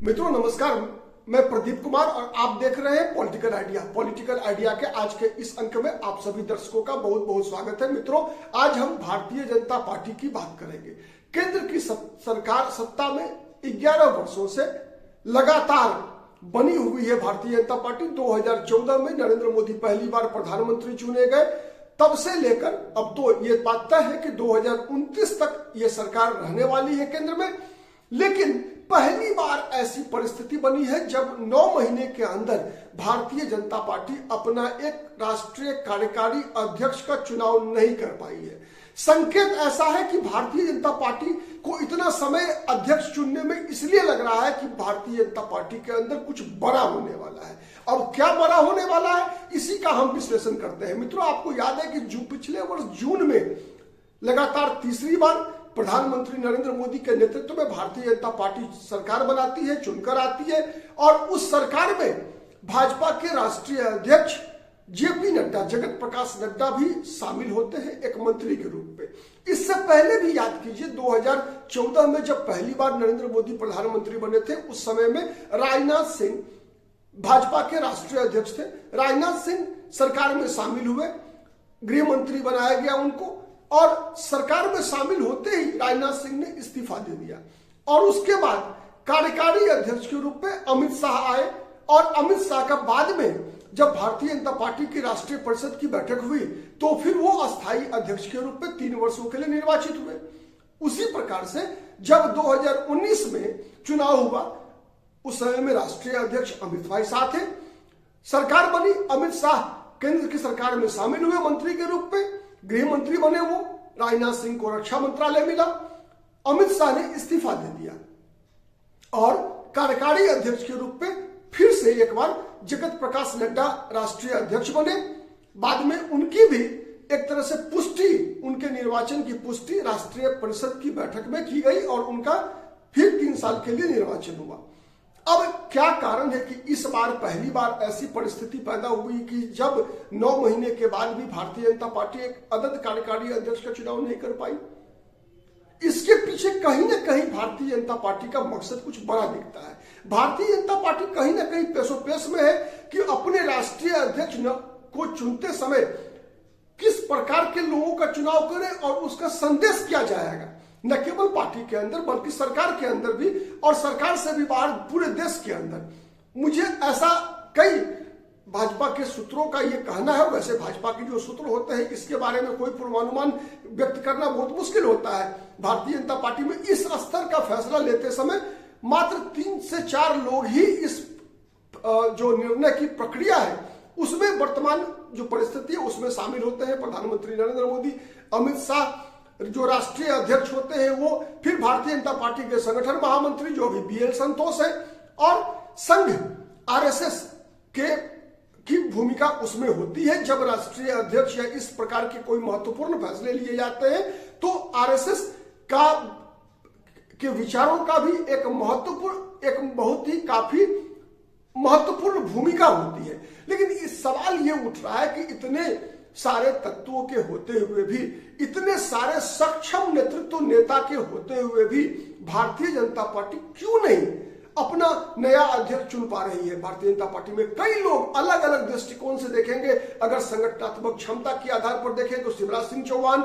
मित्रों नमस्कार, मैं प्रदीप कुमार और आप देख रहे हैं पॉलिटिकल आइडिया के आज के इस अंक में आप सभी दर्शकों का बहुत बहुत स्वागत है। मित्रों, आज हम भारतीय जनता पार्टी की बात करेंगे। केंद्र की सरकार सत्ता में 11 वर्षों से लगातार बनी हुई है भारतीय जनता पार्टी। 2014 में नरेंद्र मोदी पहली बार प्रधानमंत्री चुने गए, तब से लेकर अब तो ये बात तय है कि 2029 तक ये सरकार रहने वाली है केंद्र में। लेकिन पहली बार ऐसी परिस्थिति बनी है जब 9 महीने के अंदर भारतीय जनता पार्टी अपना एक राष्ट्रीय कार्यकारी अध्यक्ष का चुनाव नहीं कर पाई है। संकेत ऐसा है कि भारतीय जनता पार्टी को इतना समय अध्यक्ष चुनने में इसलिए लग रहा है कि भारतीय जनता पार्टी के अंदर कुछ बड़ा होने वाला है। अब क्या बड़ा होने वाला है, इसी का हम विश्लेषण करते हैं। मित्रों, आपको याद है कि पिछले वर्ष जून में लगातार तीसरी बार प्रधानमंत्री नरेंद्र मोदी के नेतृत्व में भारतीय जनता पार्टी सरकार बनाती है, चुनकर आती है, और उस सरकार में भाजपा के राष्ट्रीय अध्यक्ष जेपी नड्डा, जगत प्रकाश नड्डा भी शामिल होते हैं एक मंत्री के रूप में। इससे पहले भी याद कीजिए 2014 में जब पहली बार नरेंद्र मोदी प्रधानमंत्री बने थे, उस समय में राजनाथ सिंह भाजपा के राष्ट्रीय अध्यक्ष थे। राजनाथ सिंह सरकार में शामिल हुए, गृह मंत्री बनाया गया उनको, और सरकार में शामिल होते ही राजनाथ सिंह ने इस्तीफा दे दिया। और उसके बाद कार्यकारी अध्यक्ष के रूप में अमित शाह आए, और अमित शाह का बाद में जब भारतीय जनता पार्टी की राष्ट्रीय परिषद की बैठक हुई तो फिर वो अस्थायी अध्यक्ष के रूप में 3 वर्षों के लिए निर्वाचित हुए। उसी प्रकार से जब 2019 में चुनाव हुआ, उस समय में राष्ट्रीय अध्यक्ष अमित भाई शाह थे। सरकार बनी, अमित शाह केंद्र की सरकार में शामिल हुए मंत्री के रूप में, गृह मंत्री बने वो, राजनाथ सिंह को रक्षा मंत्रालय मिला। अमित शाह ने इस्तीफा दे दिया और कार्यकारी अध्यक्ष के रूप में फिर से एक बार जगत प्रकाश नड्डा राष्ट्रीय अध्यक्ष बने। बाद में उनकी भी एक तरह से पुष्टि, उनके निर्वाचन की पुष्टि राष्ट्रीय परिषद की बैठक में की गई और उनका फिर 3 साल के लिए निर्वाचन हुआ। अब क्या कारण है कि इस बार पहली बार ऐसी परिस्थिति पैदा हुई कि जब 9 महीने के बाद भी भारतीय जनता पार्टी एक अदद कार्यकारी अध्यक्ष का चुनाव नहीं कर पाई? इसके पीछे कहीं ना कहीं भारतीय जनता पार्टी का मकसद कुछ बड़ा दिखता है। भारतीय जनता पार्टी कहीं ना कहीं पेशोपेश में है कि अपने राष्ट्रीय अध्यक्ष को चुनते समय किस प्रकार के लोगों का चुनाव करें और उसका संदेश क्या जाएगा, न केवल पार्टी के अंदर बल्कि सरकार के अंदर भी, और सरकार से भी बाहर पूरे देश के अंदर। मुझे ऐसा कई भाजपा के सूत्रों का ये कहना है। वैसे भाजपा के जो सूत्र होते हैं इसके बारे में कोई पूर्वानुमान व्यक्त करना बहुत मुश्किल होता है। भारतीय जनता पार्टी में इस स्तर का फैसला लेते समय मात्र 3 से 4 लोग ही इस जो निर्णय की प्रक्रिया है उसमें, वर्तमान जो परिस्थिति है उसमें शामिल होते हैं। प्रधानमंत्री नरेंद्र मोदी, अमित शाह जो राष्ट्रीय अध्यक्ष होते हैं वो, फिर भारतीय जनता पार्टी के संगठन महामंत्री जो अभी BL संतोष है, और संघ RSS की भूमिका उसमें होती है। जब राष्ट्रीय अध्यक्ष या इस प्रकार के कोई महत्वपूर्ण फैसले लिए जाते हैं तो RSS के विचारों का भी एक बहुत ही काफी महत्वपूर्ण भूमिका होती है। लेकिन इस सवाल ये उठ रहा है कि इतने सारे तत्वों के होते हुए भी, इतने सारे सक्षम नेतृत्व नेता के होते हुए भी भारतीय जनता पार्टी क्यों नहीं अपना नया अध्यक्ष चुन पा रही है? भारतीय जनता पार्टी में कई लोग अलग अलग दृष्टिकोण से देखेंगे। अगर संगठनात्मक क्षमता के आधार पर देखें तो शिवराज सिंह चौहान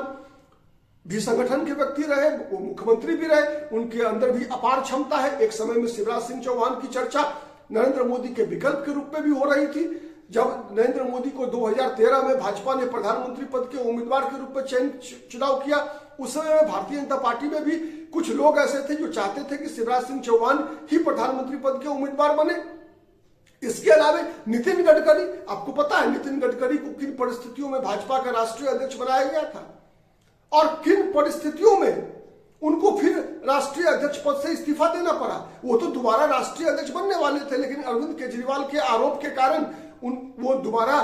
भी संगठन के व्यक्ति रहे, वो मुख्यमंत्री भी रहे, उनके अंदर भी अपार क्षमता है। एक समय में शिवराज सिंह चौहान की चर्चा नरेंद्र मोदी के विकल्प के रूप में भी हो रही थी। जब नरेंद्र मोदी को 2013 में भाजपा ने प्रधानमंत्री पद के उम्मीदवार के रूप में चुनाव किया, उस समय में भारतीय जनता पार्टी में भी कुछ लोग ऐसे थे जो चाहते थे कि शिवराज सिंह चौहान ही प्रधानमंत्री पद के उम्मीदवार बने। इसके अलावा नितिन गडकरी, आपको पता है नितिन गडकरी को किन परिस्थितियों में भाजपा का राष्ट्रीय अध्यक्ष बनाया गया था और किन परिस्थितियों में उनको फिर राष्ट्रीय अध्यक्ष पद से इस्तीफा देना पड़ा। वो तो दोबारा राष्ट्रीय अध्यक्ष बनने वाले थे, लेकिन अरविंद केजरीवाल के आरोप के कारण वो दोबारा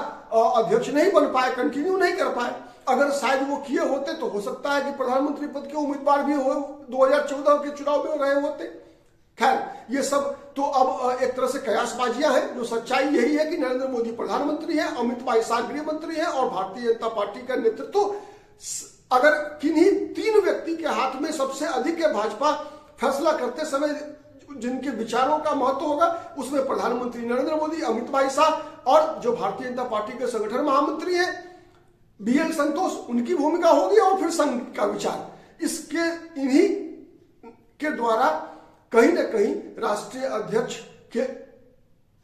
अध्यक्ष नहीं बन पाए, कंटिन्यू नहीं कर पाए। अगर शायद वो किए होते तो हो सकता है कि प्रधानमंत्री पद के उम्मीदवार भी 2014 के चुनाव में रहे होते। खैर, ये सब तो अब एक तरह से कयासबाजियां हैं। जो सच्चाई यही है कि नरेंद्र मोदी प्रधानमंत्री है, अमित भाई शाह गृह मंत्री है, और भारतीय जनता पार्टी का नेतृत्व अगर किन्हीं 3 व्यक्ति के हाथ में सबसे अधिक है। भाजपा फैसला करते समय जिनके विचारों का महत्व होगा उसमें प्रधानमंत्री नरेंद्र मोदी, अमित भाई शाह और जो भारतीय जनता पार्टी के संगठन महामंत्री हैं BL संतोष, उनकी भूमिका होगी और फिर संघ का विचार। इसके इन्हीं के द्वारा कहीं ना कहीं राष्ट्रीय अध्यक्ष के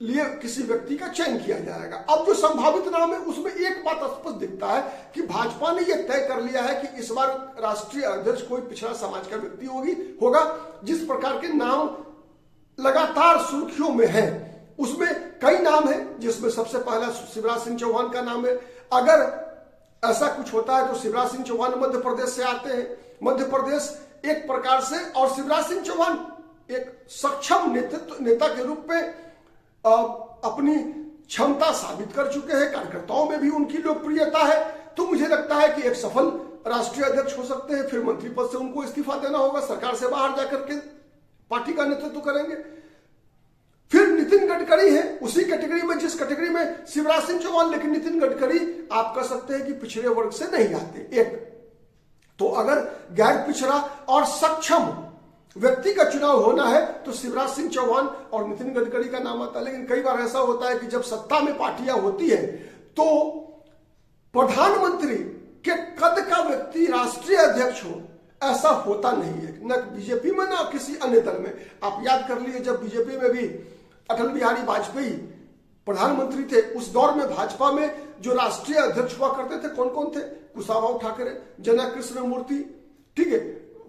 लिए किसी व्यक्ति का चयन किया जाएगा। अब जो संभावित नाम है उसमें एक बात स्पष्ट दिखता है कि भाजपा ने यह तय कर लिया है कि इस बार राष्ट्रीय अध्यक्ष कोई पिछड़ा समाज का व्यक्ति होगा। जिस प्रकार के नाम लगातार सुर्खियों में है उसमें कई नाम है, जिसमें सबसे पहला शिवराज सिंह चौहान का नाम है। अगर ऐसा कुछ होता है तो शिवराज सिंह चौहान मध्य प्रदेश से आते हैं। मध्य प्रदेश एक प्रकार से, और शिवराज सिंह चौहान एक सक्षम नेता के रूप में अपनी क्षमता साबित कर चुके हैं, कार्यकर्ताओं में भी उनकी लोकप्रियता है। तो मुझे लगता है कि एक सफल राष्ट्रीय अध्यक्ष हो सकते हैं। फिर मंत्री पद से उनको इस्तीफा देना होगा, सरकार से बाहर जाकर के पार्टी का नेतृत्व करेंगे। फिर नितिन गडकरी है उसी कैटेगरी में, जिस कैटेगरी में शिवराज सिंह चौहान, लेकिन नितिन गडकरी आप कह सकते हैं कि पिछड़े वर्ग से नहीं आते। एक तो अगर गैर पिछड़ा और सक्षम व्यक्ति का चुनाव होना है तो शिवराज सिंह चौहान और नितिन गडकरी का नाम आता है। लेकिन कई बार ऐसा होता है कि जब सत्ता में पार्टियां होती है तो प्रधानमंत्री के कद का व्यक्ति राष्ट्रीय अध्यक्ष हो, ऐसा होता नहीं है, न बीजेपी में न किसी अन्य दल में। आप याद कर लीजिए, जब बीजेपी में भी अटल बिहारी वाजपेयी प्रधानमंत्री थे, उस दौर में भाजपा में जो राष्ट्रीय अध्यक्ष हुआ करते थे कौन कौन थे? कुशाभाऊ ठाकरे, जना कृष्ण मूर्ति, ठीक है,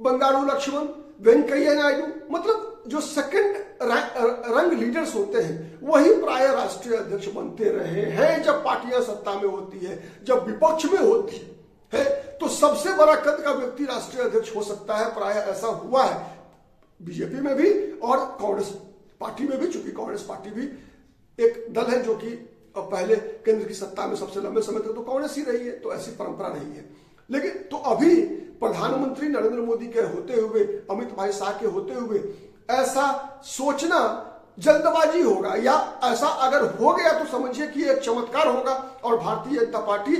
बंगारू लक्ष्मण, वेंकैया नायडू। मतलब जो सेकंड रंग लीडर्स होते हैं वही प्राय राष्ट्रीय अध्यक्ष बनते रहे हैं जब पार्टियां सत्ता में होती है। जब विपक्ष में होती है तो सबसे बड़ा कद का व्यक्ति राष्ट्रीय अध्यक्ष हो सकता है। प्राय ऐसा हुआ है बीजेपी में भी और कांग्रेस पार्टी में भी, चूंकि कांग्रेस पार्टी भी एक दल है जो कि पहले केंद्र की सत्ता में सबसे लंबे समय तक तो कांग्रेस ही रही है, तो ऐसी परंपरा रही है। लेकिन तो अभी प्रधानमंत्री नरेंद्र मोदी के होते हुए, अमित भाई शाह के होते हुए ऐसा सोचना जल्दबाजी होगा, या ऐसा अगर हो गया तो समझिए कि एक चमत्कार होगा। और भारतीय जनता पार्टी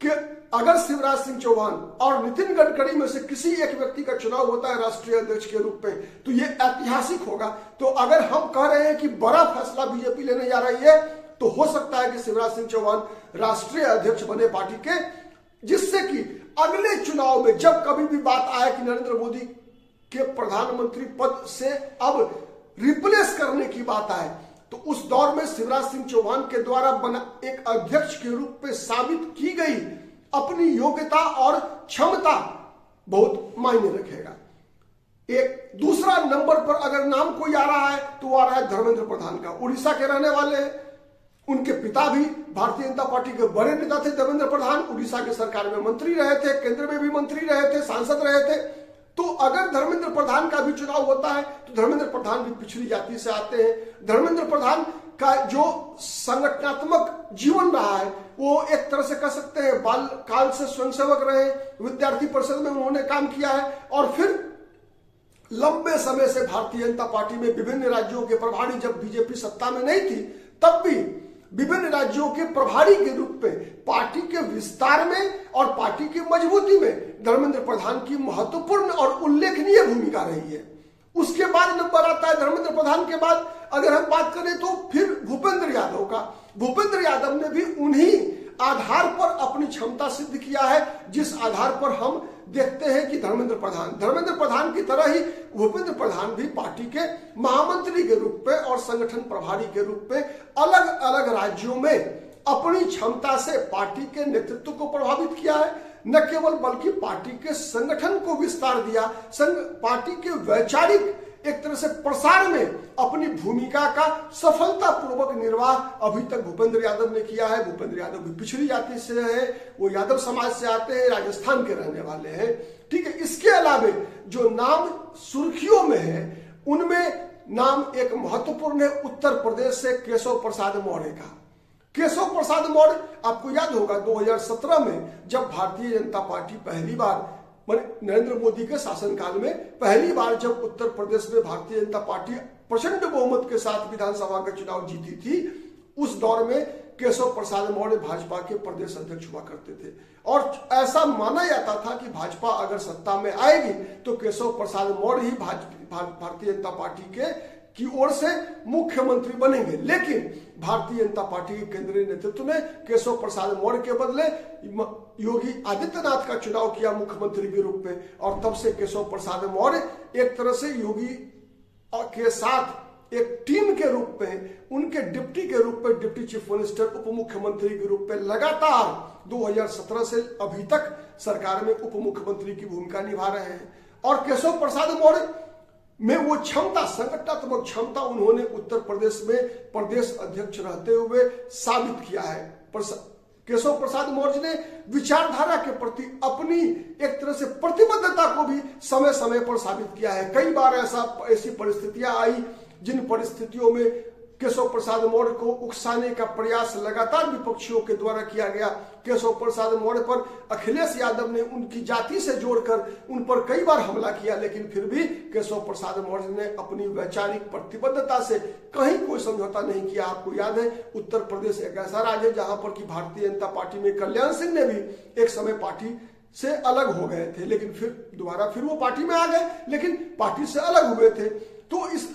के अगर शिवराज सिंह चौहान और नितिन गडकरी में से किसी एक व्यक्ति का चुनाव होता है राष्ट्रीय अध्यक्ष के रूप में तो ये ऐतिहासिक होगा। तो अगर हम कह रहे हैं कि बड़ा फैसला बीजेपी लेने जा रही है तो हो सकता है कि शिवराज सिंह चौहान राष्ट्रीय अध्यक्ष बने पार्टी के, जिससे कि अगले चुनाव में जब कभी भी बात आए कि नरेंद्र मोदी के प्रधानमंत्री पद से अब रिप्लेस करने की बात आए तो उस दौर में शिवराज सिंह चौहान के द्वारा बना एक अध्यक्ष के रूप में साबित की गई अपनी योग्यता और क्षमता बहुत मायने रखेगा। एक दूसरा नंबर पर अगर नाम कोई आ रहा है तो आ रहा है धर्मेंद्र प्रधान का। उड़ीसा के रहने वाले हैं, उनके पिता भी भारतीय जनता पार्टी के बड़े नेता थे धर्मेंद्र प्रधान, उड़ीसा के सरकार में मंत्री रहे थे, केंद्र में भी मंत्री रहे थे, सांसद रहे थे। तो अगर धर्मेंद्र प्रधान का भी चुनाव होता है तो धर्मेंद्र प्रधान भी पिछड़ी जाति से आते हैं। धर्मेंद्र प्रधान का जो संगठनात्मक जीवन रहा है वो एक तरह से कह सकते हैं बाल काल से स्वयंसेवक रहे, विद्यार्थी परिषद में उन्होंने काम किया है और फिर लंबे समय से भारतीय जनता पार्टी में विभिन्न राज्यों के प्रभारी, जब बीजेपी सत्ता में नहीं थी तब भी विभिन्न राज्यों के प्रभारी के रूप में पार्टी के विस्तार में और पार्टी की मजबूती में धर्मेंद्र प्रधान की महत्वपूर्ण और उल्लेखनीय भूमिका रही है। उसके बाद नंबर आता है धर्मेंद्र प्रधान के बाद अगर हम बात करें तो फिर भूपेंद्र यादव का। भूपेंद्र यादव ने भी उन्हीं आधार पर अपनी क्षमता सिद्ध किया है जिस आधार पर हम देखते हैं कि धर्मेंद्र प्रधान की तरह ही भूपेंद्र प्रधान भी पार्टी के महामंत्री के रूप में और संगठन प्रभारी के रूप में अलग अलग राज्यों में अपनी क्षमता से पार्टी के नेतृत्व को प्रभावित किया है। न केवल बल्कि पार्टी के संगठन को विस्तार दिया, पार्टी के वैचारिक एक तरह से प्रसार में अपनी भूमिका का सफलतापूर्वक निर्वाह अभी तक भूपेंद्र यादव ने किया है। भूपेंद्र यादव भी पिछड़ी जाति से है, वो यादव समाज से आते हैं, राजस्थान के रहने वाले हैं, ठीक है। इसके अलावे जो नाम सुर्खियों में है उनमें नाम एक महत्वपूर्ण है उत्तर प्रदेश से केशव प्रसाद मौर्य का। केशव प्रसाद मौर्य आपको याद होगा 2017 में जब भारतीय जनता पार्टी पहली बार नरेंद्र मोदी के शासनकाल में पहली बार जब उत्तर प्रदेश में भारतीय जनता पार्टी प्रचंड बहुमत के साथ विधानसभा का चुनाव जीती थी, उस दौर में केशव प्रसाद मौर्य भाजपा के प्रदेश अध्यक्ष हुआ करते थे और ऐसा माना जाता था कि भाजपा अगर सत्ता में आएगी तो केशव प्रसाद मौर्य ही भारतीय जनता पार्टी की ओर से मुख्यमंत्री बनेंगे। लेकिन भारतीय जनता पार्टी के केंद्रीय नेतृत्व ने केशव प्रसाद मौर्य के बदले योगी आदित्यनाथ का चुनाव किया मुख्यमंत्री के रूप में और तब से केशव प्रसाद मौर्य एक तरह से योगी के साथ एक टीम के रूप में, उनके डिप्टी के रूप में, डिप्टी चीफ मिनिस्टर, उप मुख्यमंत्री के रूप में लगातार 2017 से अभी तक सरकार में उप मुख्यमंत्री की भूमिका निभा रहे हैं। और केशव प्रसाद मौर्य में वो क्षमता, संगठनात्मक क्षमता उन्होंने उत्तर प्रदेश में प्रदेश अध्यक्ष रहते हुए साबित किया है। केशव प्रसाद मौर्य ने विचारधारा के प्रति अपनी एक तरह से प्रतिबद्धता को भी समय समय पर साबित किया है। कई बार ऐसी परिस्थितियां आई जिन परिस्थितियों में केशव प्रसाद मौर्य को उकसाने का प्रयास लगातार विपक्षियों के द्वारा किया गया। केशव प्रसाद मौर्य पर अखिलेश यादव ने उनकी जाति से जोड़कर उन पर कई बार हमला किया, लेकिन फिर भी केशव प्रसाद मौर्य ने अपनी वैचारिक प्रतिबद्धता से कहीं कोई समझौता नहीं किया। आपको याद है उत्तर प्रदेश एक ऐसा राज्य है जहां पर कि भारतीय जनता पार्टी में कल्याण सिंह ने भी एक समय पार्टी से अलग हो गए थे, लेकिन फिर दोबारा फिर वो पार्टी में आ गए, लेकिन पार्टी से अलग हुए थे।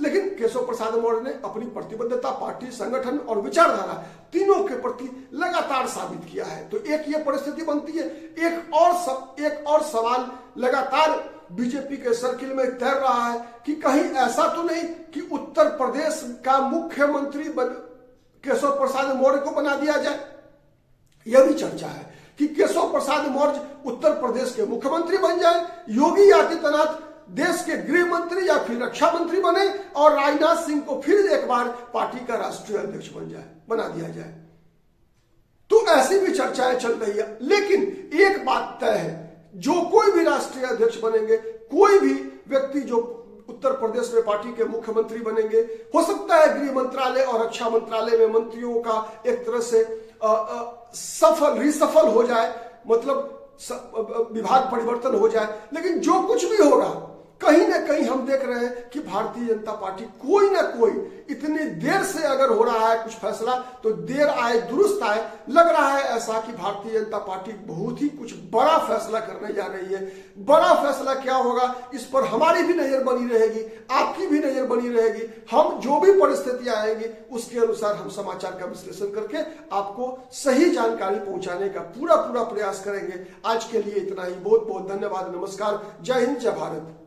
लेकिन केशव प्रसाद मौर्य ने अपनी प्रतिबद्धता पार्टी, संगठन और विचारधारा तीनों के प्रति लगातार साबित किया है। तो एक ये परिस्थिति बनती है। एक और सवाल लगातार बीजेपी के सर्किल में तैर रहा है कि कहीं ऐसा तो नहीं कि उत्तर प्रदेश का मुख्यमंत्री केशव प्रसाद मौर्य को बना दिया जाए। यह भी चर्चा है कि केशव प्रसाद मौर्य उत्तर प्रदेश के मुख्यमंत्री बन जाए, योगी आदित्यनाथ देश के गृह मंत्री या फिर रक्षा मंत्री बने और राजनाथ सिंह को फिर एक बार पार्टी का राष्ट्रीय अध्यक्ष बना दिया जाए। तो ऐसी भी चर्चाएं चल रही है। लेकिन एक बात तय है, जो कोई भी राष्ट्रीय अध्यक्ष बनेंगे, कोई भी व्यक्ति जो उत्तर प्रदेश में पार्टी के मुख्यमंत्री बनेंगे, हो सकता है गृह मंत्रालय और रक्षा मंत्रालय में मंत्रियों का एक तरह से रिसफल हो जाए, मतलब विभाग परिवर्तन हो जाए, लेकिन जो कुछ भी होगा कहीं ना कहीं हम देख रहे हैं कि भारतीय जनता पार्टी कोई ना कोई, इतनी देर से अगर हो रहा है कुछ फैसला तो देर आए दुरुस्त आए, लग रहा है ऐसा कि भारतीय जनता पार्टी बहुत ही कुछ बड़ा फैसला करने जा रही है। बड़ा फैसला क्या होगा इस पर हमारी भी नजर बनी रहेगी, आपकी भी नजर बनी रहेगी। हम जो भी परिस्थितियां आएंगी उसके अनुसार हम समाचार का विश्लेषण करके आपको सही जानकारी पहुंचाने का पूरा प्रयास करेंगे। आज के लिए इतना ही। बहुत बहुत धन्यवाद। नमस्कार। जय हिंद, जय भारत।